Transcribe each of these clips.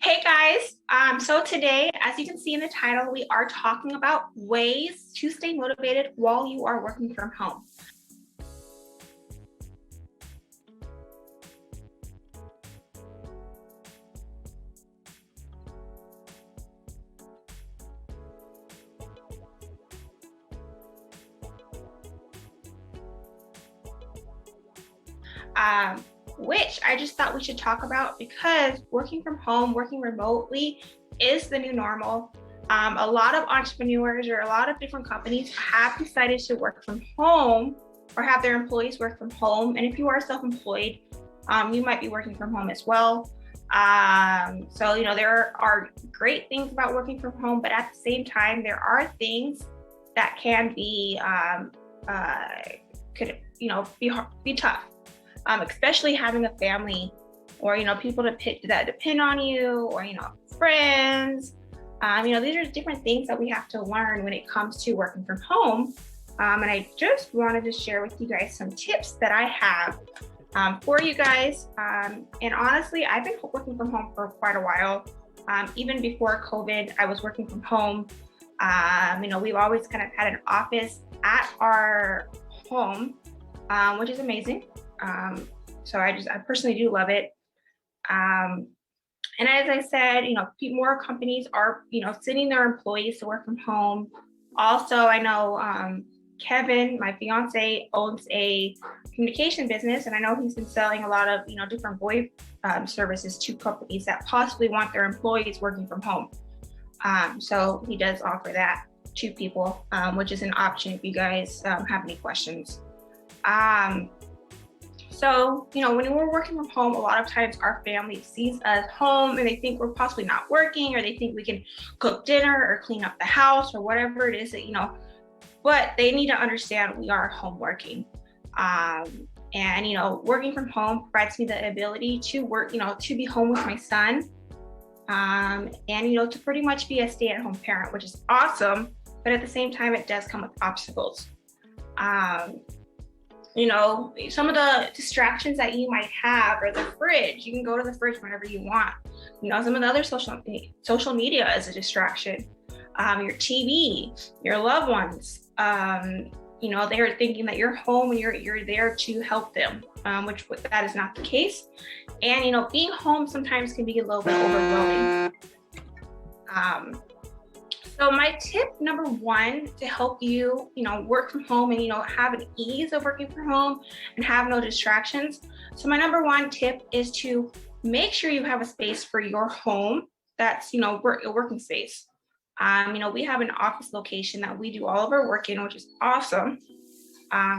Hey guys, so today, as you can see in the title, we are talking about ways to stay motivated while you are working from home. Um, which I just thought we should talk about because working from home, working remotely is the new normal. A lot of entrepreneurs or a lot of different companies have decided to work from home or have their employees work from home. And if you are self-employed, you might be working from home as well. So there are great things about working from home, but at the same time, there are things that can be could be tough, especially having a family or people that depend on you, or friends. These are different things that we have to learn when it comes to working from home. And I just wanted to share with you guys some tips that I have for you guys. And honestly, I've been working from home for quite a while. Even before COVID, I was working from home. We've always kind of had an office at our home, which is amazing. So I personally do love it. And as I said, more companies are, sending their employees to work from home. Also, I know Kevin, my fiance, owns a communication business, and I know he's been selling a lot of, different VoIP services to companies that possibly want their employees working from home. So he does offer that to people, which is an option if you guys have any questions. So, when we're working from home, a lot of times our family sees us home and they think we're possibly not working, or they think we can cook dinner or clean up the house or whatever it is that, but they need to understand we are home working. And working from home provides me the ability to work, to be home with my son, and, to pretty much be a stay-at-home parent, which is awesome. But at the same time, it does come with obstacles. Some of the distractions that you might have are the fridge. You can go to the fridge whenever you want. Some of the other social media is a distraction. Your TV, your loved ones, they're thinking that you're home and you're there to help them, which that is not the case. And, being home sometimes can be a little bit overwhelming. So my tip number one to help you, work from home and, have an ease of working from home and have no distractions. So my number one tip is to make sure you have a space for your home that's, a working space. We have an office location that we do all of our work in, which is awesome.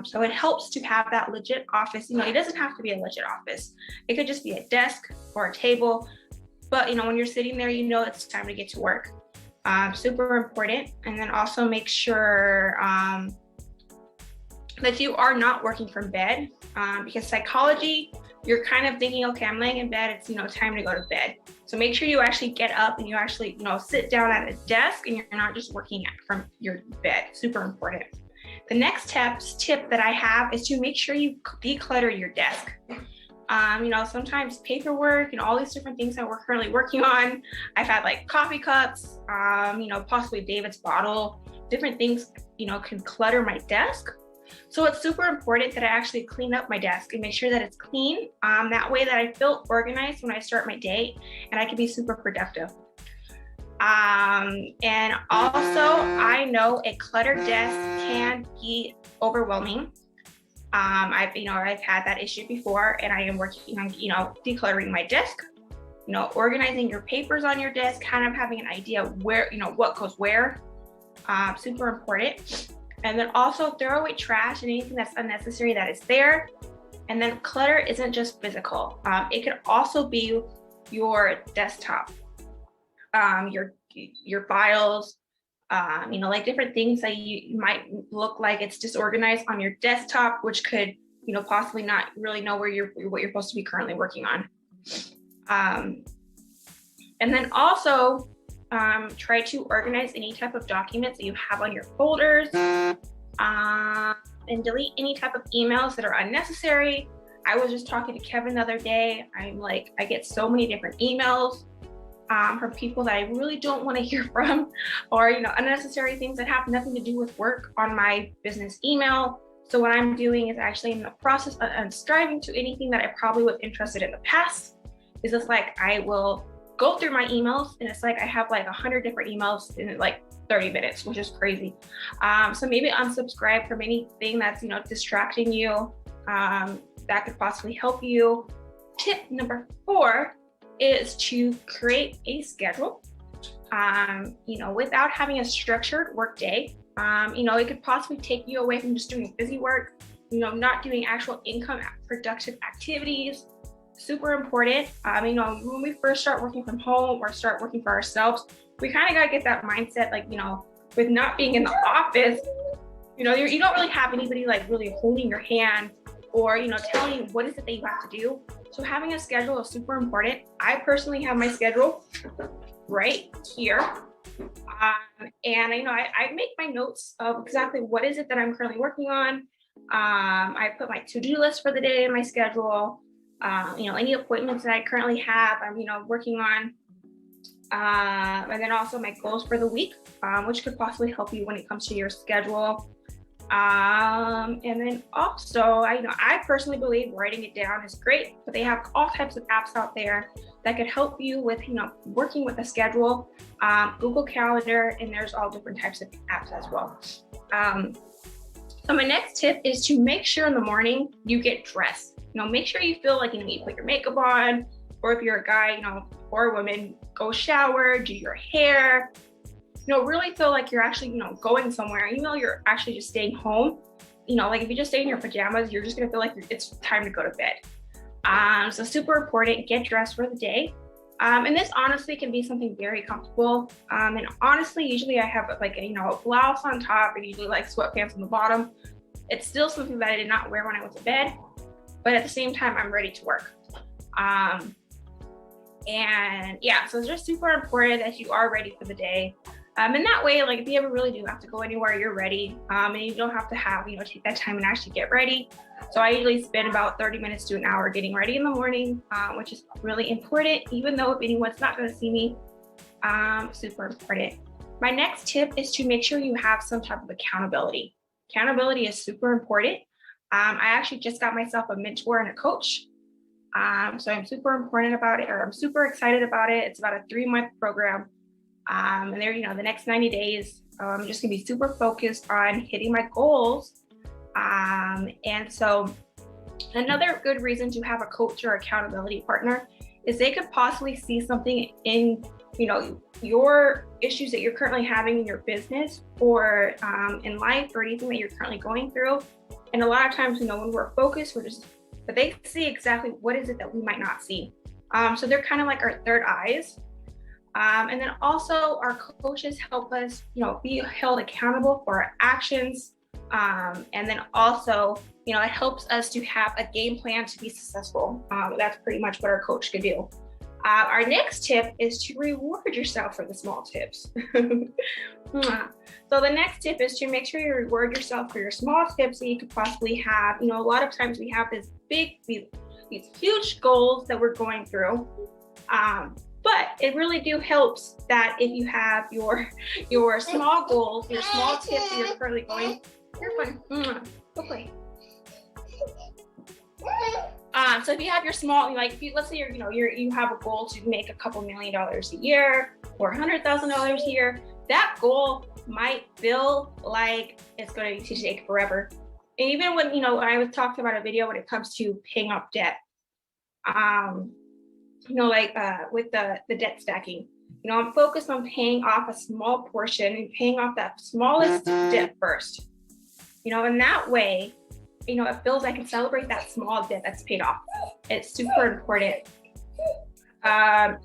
So it helps to have that legit office. It doesn't have to be a legit office. It could just be a desk or a table. But, when you're sitting there, it's time to get to work. Super important. And then also make sure that you are not working from bed, because psychology, you're kind of thinking, okay, I'm laying in bed, it's time to go to bed. So make sure you actually get up and you actually sit down at a desk and you're not just working from your bed. Super important. The next tip that I have is to make sure you declutter your desk. Sometimes paperwork and all these different things that we're currently working on. I've had like coffee cups, possibly David's bottle, different things, can clutter my desk. So it's super important that I actually clean up my desk and make sure that it's clean. That way that I feel organized when I start my day and I can be super productive. And also I know a cluttered desk can be overwhelming. I've had that issue before, and I am working on, decluttering my desk, organizing your papers on your desk, kind of having an idea where, what goes where, super important. And then also throw away trash and anything that's unnecessary that is there. And then clutter isn't just physical. It could also be your desktop, your files, like different things that you might look like it's disorganized on your desktop, which could, possibly not really know what you're supposed to be currently working on. And then also try to organize any type of documents that you have on your folders, and delete any type of emails that are unnecessary. I was just talking to Kevin the other day. I get so many different emails. from people that I really don't want to hear from, or unnecessary things that have nothing to do with work on my business email. So what I'm doing is actually in the process of striving to anything that I probably was interested in the past. Is just like I will go through my emails, and it's like I have like 100 different emails in like 30 minutes, which is crazy. So maybe unsubscribe from anything that's distracting you, that could possibly help you. Tip number 4 is to create a schedule. Without having a structured work day, it could possibly take you away from just doing busy work, not doing actual income productive activities. Super important. When we first start working from home or start working for ourselves, we kind of got to get that mindset, like, with not being in the office, you don't really have anybody like really holding your hand or, telling you what is it that you have to do. So having a schedule is super important. I personally have my schedule right here. And I make my notes of exactly what is it that I'm currently working on. I put my to-do list for the day in my schedule. Any appointments that I currently have, I'm, working on. And then also my goals for the week, which could possibly help you when it comes to your schedule. And then also, I personally believe writing it down is great, but they have all types of apps out there that could help you with, working with a schedule, Google Calendar, and there's all different types of apps as well. So my next tip is to make sure in the morning you get dressed. Make sure you feel like, you put your makeup on, or if you're a guy, or a woman, go shower, do your hair, really feel like you're actually, going somewhere, even though you're actually just staying home. Like if you just stay in your pajamas, you're just gonna feel like it's time to go to bed. So super important, get dressed for the day. And this honestly can be something very comfortable. And honestly, usually I have like a blouse on top and usually like sweatpants on the bottom. It's still something that I did not wear when I went to bed, but at the same time, I'm ready to work. And yeah, so it's just super important that you are ready for the day. And that way, like if you ever really do have to go anywhere, you're ready. And you don't have to have, take that time and actually get ready. So I usually spend about 30 minutes to an hour getting ready in the morning, which is really important, even though if anyone's not going to see me, super important. My next tip is to make sure you have some type of accountability. Accountability is super important. I actually just got myself a mentor and a coach. So I'm super important about it, or I'm super excited about it. It's about a 3-month program. And there, the next 90 days, I'm just gonna be super focused on hitting my goals. And so another good reason to have a coach or accountability partner is they could possibly see something in, your issues that you're currently having in your business or in life, or anything that you're currently going through. And a lot of times, when we're focused, but they see exactly what is it that we might not see. So they're kind of like our third eyes. And then also our coaches help us, be held accountable for our actions. And then also, it helps us to have a game plan to be successful. That's pretty much what our coach could do. Our next tip is to reward yourself for the small tips. So the next tip is to make sure you reward yourself for your small tips that you could possibly have. A lot of times we have these huge goals that we're going through. But it really helps that if you have your small goals, your small tips that you're currently going, you're fine. Go play. So if you have your small, let's say you have a goal to make a couple $1 million a year or $100,000 a year, that goal might feel like it's going to take forever. And even when, I was talking about a video when it comes to paying off debt, with the debt stacking, I'm focused on paying off a small portion and paying off that smallest debt first, in that way, it feels like I can celebrate that small debt that's paid off. It's super important. And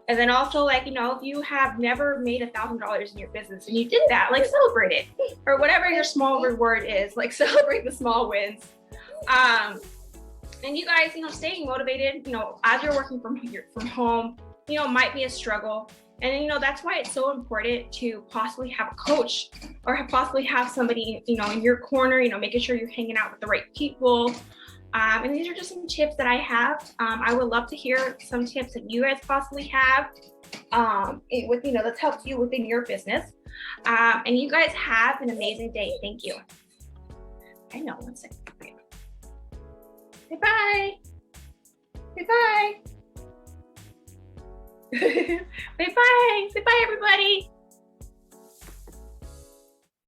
then also if you have never made $1,000 in your business and you did that, celebrate it, or whatever your small reward is, celebrate the small wins. And you guys, staying motivated, as you're working from home, might be a struggle. And, that's why it's so important to possibly have a coach or possibly have somebody, in your corner, making sure you're hanging out with the right people, And these are just some tips that I have. I would love to hear some tips that you guys possibly have with, that's helped you within your business. And you guys have an amazing day. Thank you. I know, one second. Bye-bye. Bye-bye. Bye-bye. Bye-bye, everybody.